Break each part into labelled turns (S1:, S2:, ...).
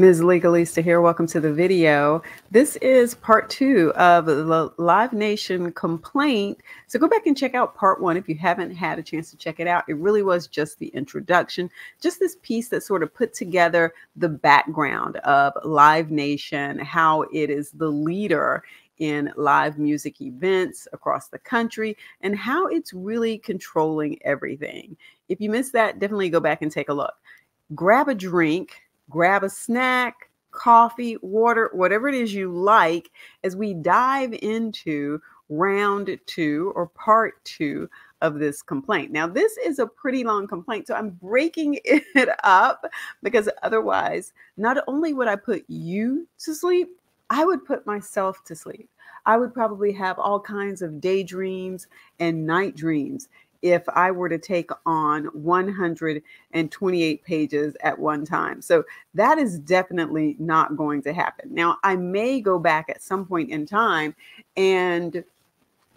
S1: Ms Legalista here. Welcome to the video. This is part 2 of the LiveNation complaint. So go back and check out part 1 if you haven't had a chance to check it out. It really was just the introduction, just this piece that sort of put together the background of LiveNation, how it is the leader in live music events across the country, and how it's really controlling everything. If you missed that, definitely go back and take a look. Grab a drink. Grab a snack, coffee, water, whatever it is you like, as we dive into round 2 or part 2 of this complaint. Now, this is a pretty long complaint, so I'm breaking it up because otherwise, not only would I put you to sleep, I would put myself to sleep. I would probably have all kinds of daydreams and night dreams if I were to take on 128 pages at one time. So that is definitely not going to happen. Now, I may go back at some point in time and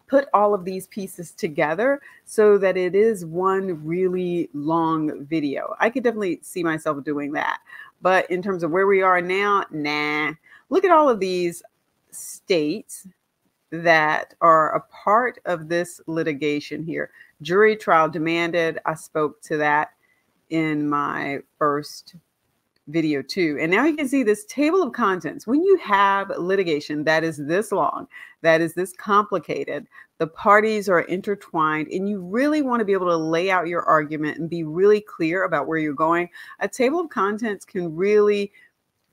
S1: put all of these pieces together so that it is one really long video. I could definitely see myself doing that. But in terms of where we are now, nah. Look at all of these states that are a part of this litigation here. Jury trial demanded. I spoke to that in my first video too. And now you can see this table of contents. When you have litigation that is this long, that is this complicated, the parties are intertwined, and you really want to be able to lay out your argument and be really clear about where you're going, a table of contents can really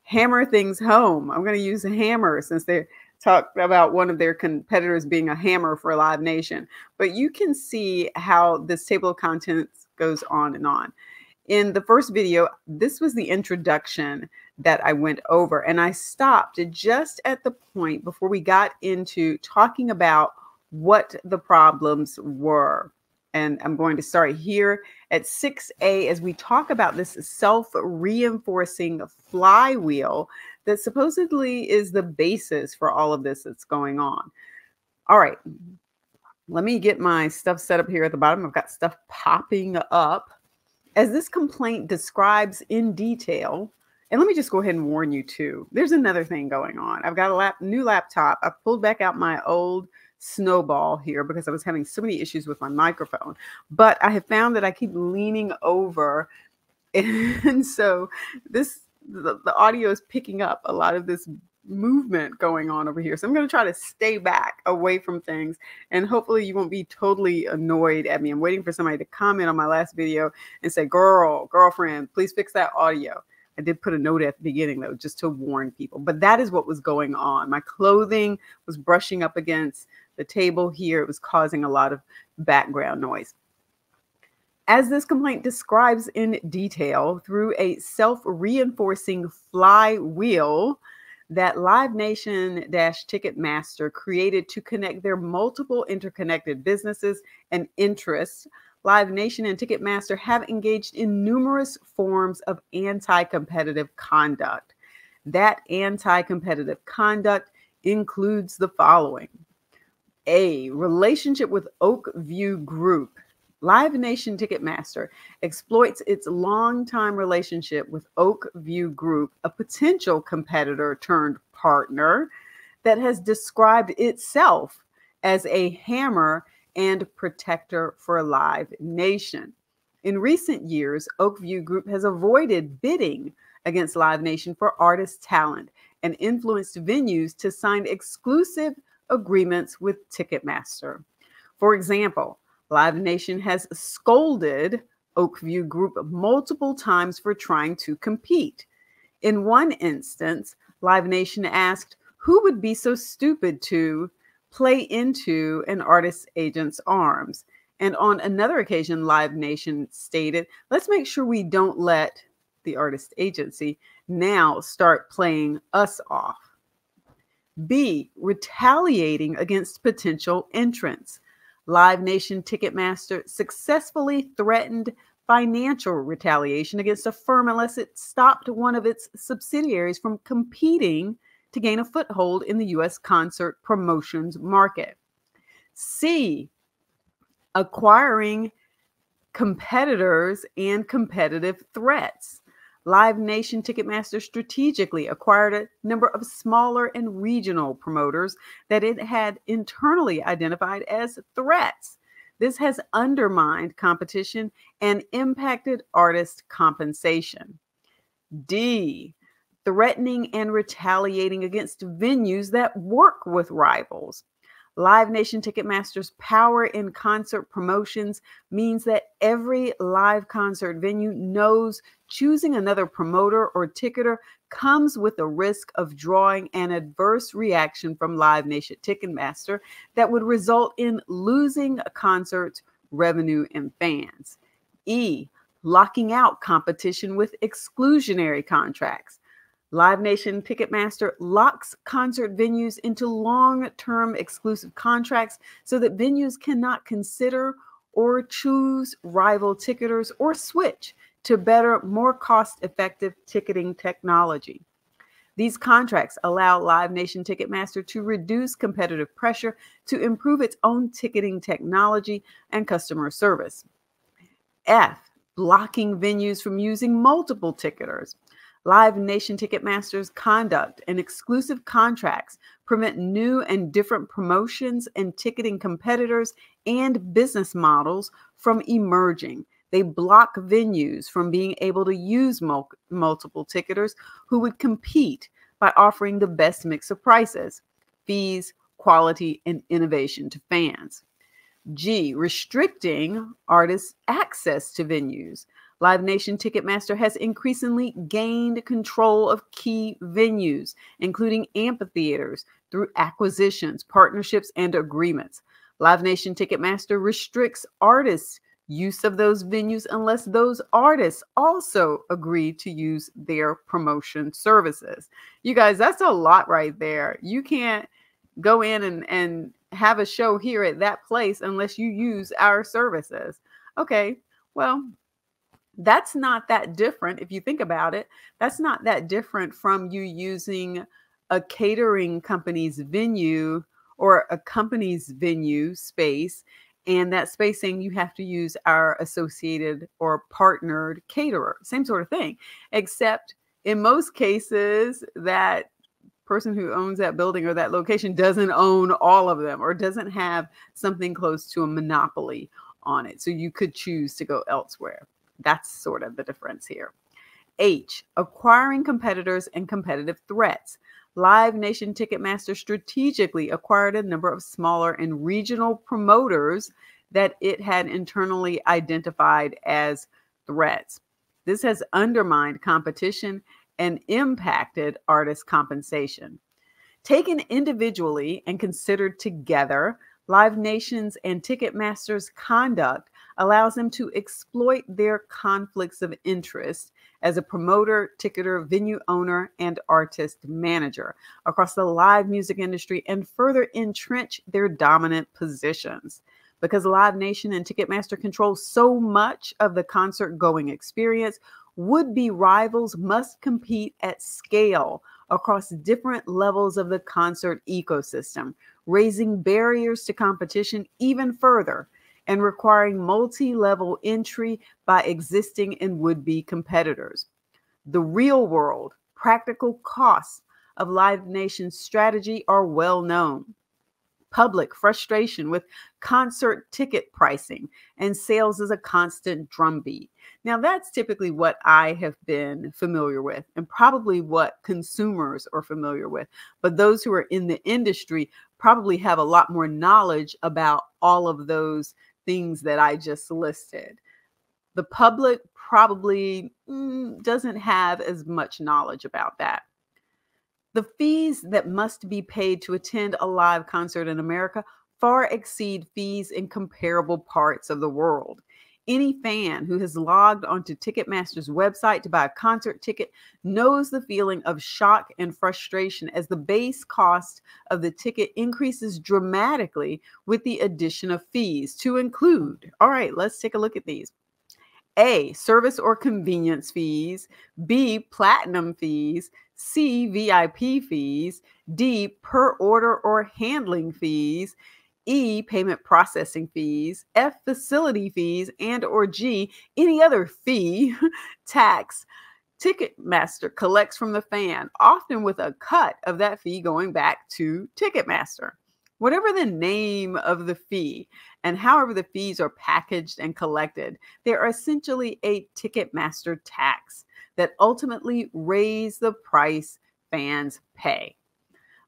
S1: hammer things home. I'm going to use a hammer since they're talked about one of their competitors being a hammer for LiveNation. But you can see how this table of contents goes on and on. In the first video, this was the introduction that I went over, and I stopped just at the point before we got into talking about what the problems were. And I'm going to start here at 6A as we talk about this self-reinforcing flywheel that supposedly is the basis for all of this that's going on. All right, let me get my stuff set up here at the bottom. I've got stuff popping up. As this complaint describes in detail, and let me just go ahead and warn you too, there's another thing going on. I've got a new laptop. I've pulled back out my old Snowball here because I was having so many issues with my microphone, but I have found that I keep leaning over, and so the audio is picking up a lot of this movement going on over here. So I'm going to try to stay back away from things, and hopefully you won't be totally annoyed at me. I'm waiting for somebody to comment on my last video and say, girlfriend, please fix that audio. I did put a note at the beginning though, just to warn people, but that is what was going on. My clothing was brushing up against the table here. It was causing a lot of background noise. As this complaint describes in detail, through a self-reinforcing flywheel that LiveNation-Ticketmaster created to connect their multiple interconnected businesses and interests, LiveNation and Ticketmaster have engaged in numerous forms of anti-competitive conduct. That anti-competitive conduct includes the following. A relationship with Oakview Group. LiveNation Ticketmaster exploits its longtime relationship with Oakview Group, a potential competitor turned partner that has described itself as a hammer and protector for LiveNation. In recent years, Oakview Group has avoided bidding against LiveNation for artist talent and influenced venues to sign exclusive agreements with Ticketmaster. For example, LiveNation has scolded Oakview Group multiple times for trying to compete. In one instance, LiveNation asked who would be so stupid to play into an artist agent's arms. And on another occasion, LiveNation stated, let's make sure we don't let the artist agency now start playing us off. B, retaliating against potential entrants. LiveNation Ticketmaster successfully threatened financial retaliation against a firm unless it stopped one of its subsidiaries from competing to gain a foothold in the U.S. concert promotions market. C, acquiring competitors and competitive threats. LiveNation Ticketmaster strategically acquired a number of smaller and regional promoters that it had internally identified as threats. This has undermined competition and impacted artist compensation. D, threatening and retaliating against venues that work with rivals. LiveNation Ticketmaster's power in concert promotions means that every live concert venue knows choosing another promoter or ticketer comes with a risk of drawing an adverse reaction from LiveNation Ticketmaster that would result in losing a concert's revenue and fans. E, locking out competition with exclusionary contracts. LiveNation Ticketmaster locks concert venues into long-term exclusive contracts so that venues cannot consider or choose rival ticketers or switch to better, more cost-effective ticketing technology. These contracts allow LiveNation Ticketmaster to reduce competitive pressure to improve its own ticketing technology and customer service. F, blocking venues from using multiple ticketers. LiveNation Ticketmaster's conduct and exclusive contracts prevent new and different promotions and ticketing competitors and business models from emerging. They block venues from being able to use multiple ticketers who would compete by offering the best mix of prices, fees, quality, and innovation to fans. G, restricting artists' access to venues. LiveNation Ticketmaster has increasingly gained control of key venues, including amphitheaters, through acquisitions, partnerships, and agreements. LiveNation Ticketmaster restricts artists' use of those venues unless those artists also agree to use their promotion services. You guys, that's a lot right there. You can't go in and have a show here at that place unless you use our services. Okay, well, that's not that different. If you think about it, that's not that different from you using a catering company's venue or a company's venue space, and that space saying you have to use our associated or partnered caterer. Same sort of thing, except in most cases that person who owns that building or that location doesn't own all of them or doesn't have something close to a monopoly on it. So you could choose to go elsewhere. That's sort of the difference here. H, acquiring competitors and competitive threats. LiveNation Ticketmaster strategically acquired a number of smaller and regional promoters that it had internally identified as threats. This has undermined competition and impacted artist compensation. Taken individually and considered together, LiveNation's and Ticketmaster's conduct allows them to exploit their conflicts of interest as a promoter, ticketer, venue owner, and artist manager across the live music industry and further entrench their dominant positions. Because LiveNation and Ticketmaster control so much of the concert-going experience, would-be rivals must compete at scale across different levels of the concert ecosystem, raising barriers to competition even further and requiring multi-level entry by existing and would-be competitors. The real-world, practical costs of LiveNation's strategy are well known. Public frustration with concert ticket pricing and sales is a constant drumbeat. Now, that's typically what I have been familiar with and probably what consumers are familiar with. But those who are in the industry probably have a lot more knowledge about all of those things that I just listed. The public probably doesn't have as much knowledge about that. The fees that must be paid to attend a live concert in America far exceed fees in comparable parts of the world. Any fan who has logged onto Ticketmaster's website to buy a concert ticket knows the feeling of shock and frustration as the base cost of the ticket increases dramatically with the addition of fees to include. All right, let's take a look at these. A, service or convenience fees. B, platinum fees. C, VIP fees. D, per order or handling fees. E, payment processing fees. F, facility fees. And or G, any other fee, tax, Ticketmaster collects from the fan, often with a cut of that fee going back to Ticketmaster. Whatever the name of the fee and however the fees are packaged and collected, they are essentially a Ticketmaster tax that ultimately raise the price fans pay.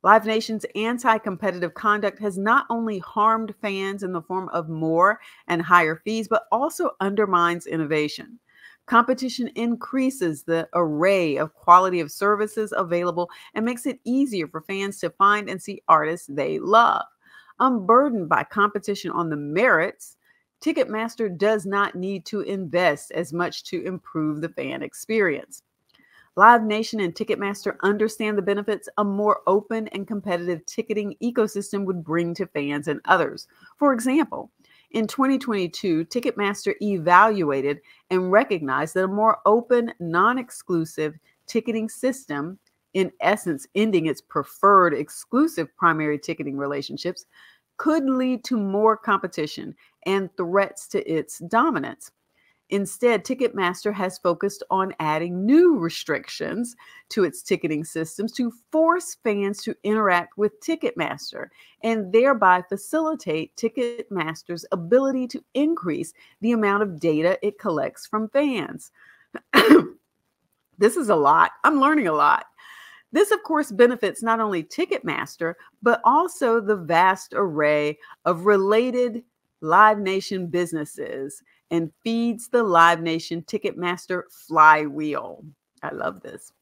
S1: LiveNation's anti-competitive conduct has not only harmed fans in the form of more and higher fees, but also undermines innovation. Competition increases the array of quality of services available and makes it easier for fans to find and see artists they love. Unburdened by competition on the merits, Ticketmaster does not need to invest as much to improve the fan experience. LiveNation and Ticketmaster understand the benefits a more open and competitive ticketing ecosystem would bring to fans and others. For example, in 2022, Ticketmaster evaluated and recognized that a more open, non-exclusive ticketing system, in essence ending its preferred exclusive primary ticketing relationships, could lead to more competition and threats to its dominance. Instead, Ticketmaster has focused on adding new restrictions to its ticketing systems to force fans to interact with Ticketmaster and thereby facilitate Ticketmaster's ability to increase the amount of data it collects from fans. This is a lot. I'm learning a lot. This, of course, benefits not only Ticketmaster, but also the vast array of related LiveNation businesses and feeds the LiveNation Ticketmaster flywheel. I love this.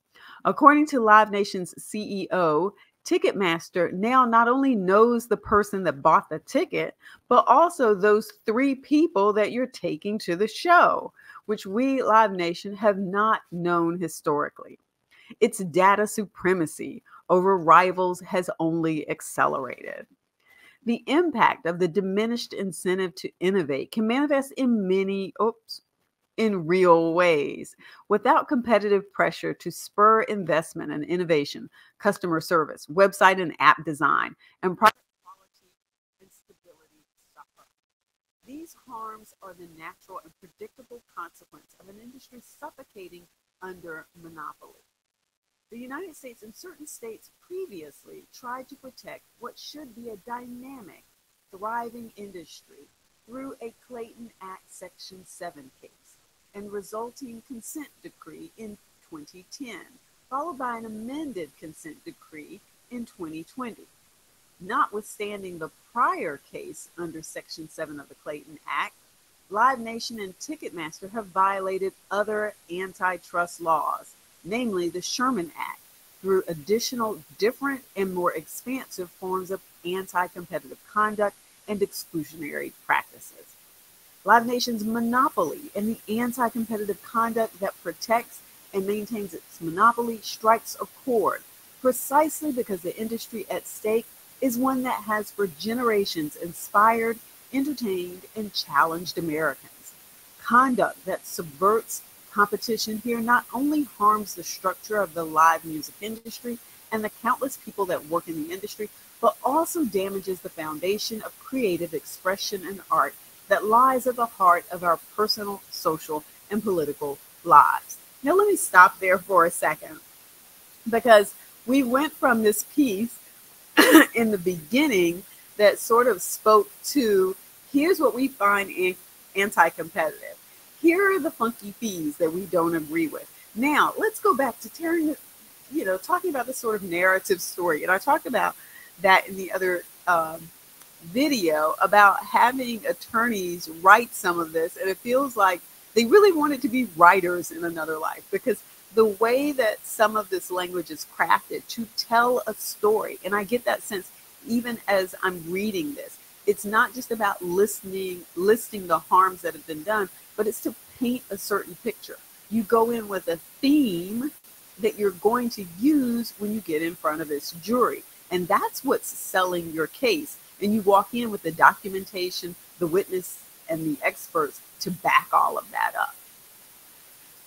S1: According to LiveNation's CEO, Ticketmaster now not only knows the person that bought the ticket, but also those 3 people that you're taking to the show, which we, LiveNation, have not known historically. Its data supremacy over rivals has only accelerated. The impact of the diminished incentive to innovate can manifest in in real ways. Without competitive pressure to spur investment and innovation, customer service, website and app design, and product quality and stability suffer. These harms are the natural and predictable consequence of an industry suffocating under monopoly. The United States and certain states previously tried to protect what should be a dynamic, thriving industry through a Clayton Act Section 7 case and resulting consent decree in 2010, followed by an amended consent decree in 2020. Notwithstanding the prior case under Section 7 of the Clayton Act, LiveNation and Ticketmaster have violated other antitrust laws, namely the Sherman Act, through additional different and more expansive forms of anti-competitive conduct and exclusionary practices. LiveNation's monopoly and the anti-competitive conduct that protects and maintains its monopoly strikes a chord, precisely because the industry at stake is one that has for generations inspired, entertained, and challenged Americans. Conduct that subverts competition here not only harms the structure of the live music industry and the countless people that work in the industry, but also damages the foundation of creative expression and art that lies at the heart of our personal, social, and political lives. Now, let me stop there for a second, because we went from this piece in the beginning that sort of spoke to, here's what we find anti-competitive. Here are the funky fees that we don't agree with. Now, let's go back to talking about this sort of narrative story. And I talked about that in the other video about having attorneys write some of this. And it feels like they really wanted to be writers in another life, because the way that some of this language is crafted to tell a story, and I get that sense even as I'm reading this, it's not just about listing the harms that have been done, but it's to paint a certain picture. You go in with a theme that you're going to use when you get in front of this jury. And that's what's selling your case. And you walk in with the documentation, the witness, and the experts to back all of that up.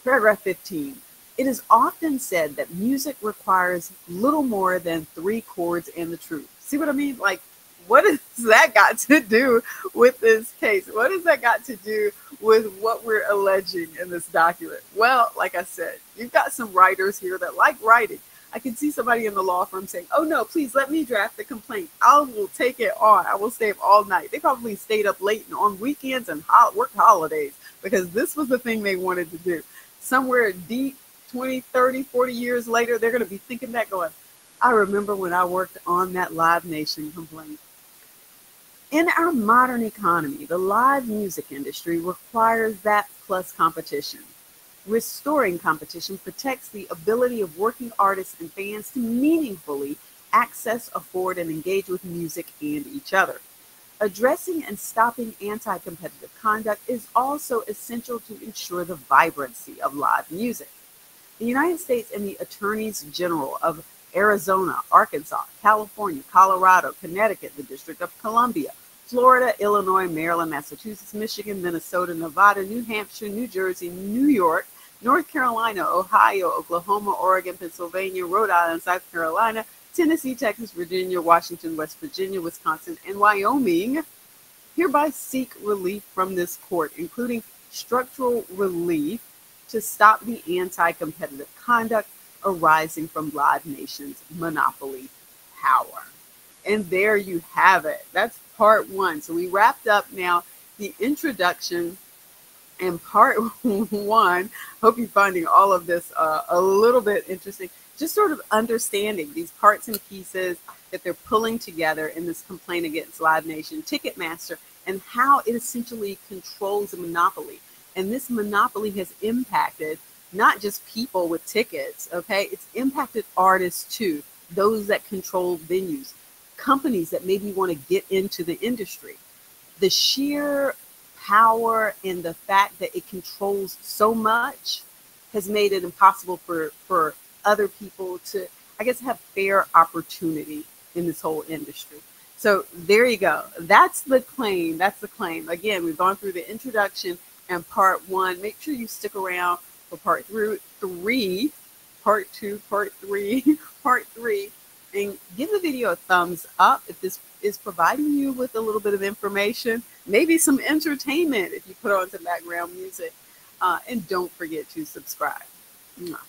S1: Paragraph 15. It is often said that music requires little more than 3 chords and the truth. See what I mean? Like, what has that got to do with this case? What has that got to do with what we're alleging in this document? Well, like I said, you've got some writers here that like writing. I can see somebody in the law firm saying, oh no, please let me draft the complaint. I will take it on. I will stay up all night. They probably stayed up late and on weekends and worked holidays because this was the thing they wanted to do. Somewhere deep 20, 30, 40 years later, they're going to be thinking back going, I remember when I worked on that LiveNation complaint. In our modern economy, the live music industry requires that plus competition. Restoring competition protects the ability of working artists and fans to meaningfully access, afford, and engage with music and each other. Addressing and stopping anti-competitive conduct is also essential to ensure the vibrancy of live music. The United States and the Attorneys General of Arizona, Arkansas, California, Colorado, Connecticut, the District of Columbia, Florida, Illinois, Maryland, Massachusetts, Michigan, Minnesota, Nevada, New Hampshire, New Jersey, New York, North Carolina, Ohio, Oklahoma, Oregon, Pennsylvania, Rhode Island, South Carolina, Tennessee, Texas, Virginia, Washington, West Virginia, Wisconsin, and Wyoming hereby seek relief from this court, including structural relief to stop the anti-competitive conduct arising from LiveNation's monopoly power. And there you have it. That's part one. So we wrapped up now the introduction and part one. Hope you're finding all of this a little bit interesting. Just sort of understanding these parts and pieces that they're pulling together in this complaint against LiveNation, Ticketmaster, and how it essentially controls a monopoly. And this monopoly has impacted not just people with tickets, okay? It's impacted artists too, those that control venues, companies that maybe want to get into the industry. The sheer power and the fact that it controls so much has made it impossible for other people to, I guess, have fair opportunity in this whole industry. So there you go. That's the claim. That's the claim. Again, we've gone through the introduction and part one. Make sure you stick around for part three, part two, part three, part three, and give the video a thumbs up if this is providing you with a little bit of information, maybe some entertainment if you put on some background music, and don't forget to subscribe. Mwah.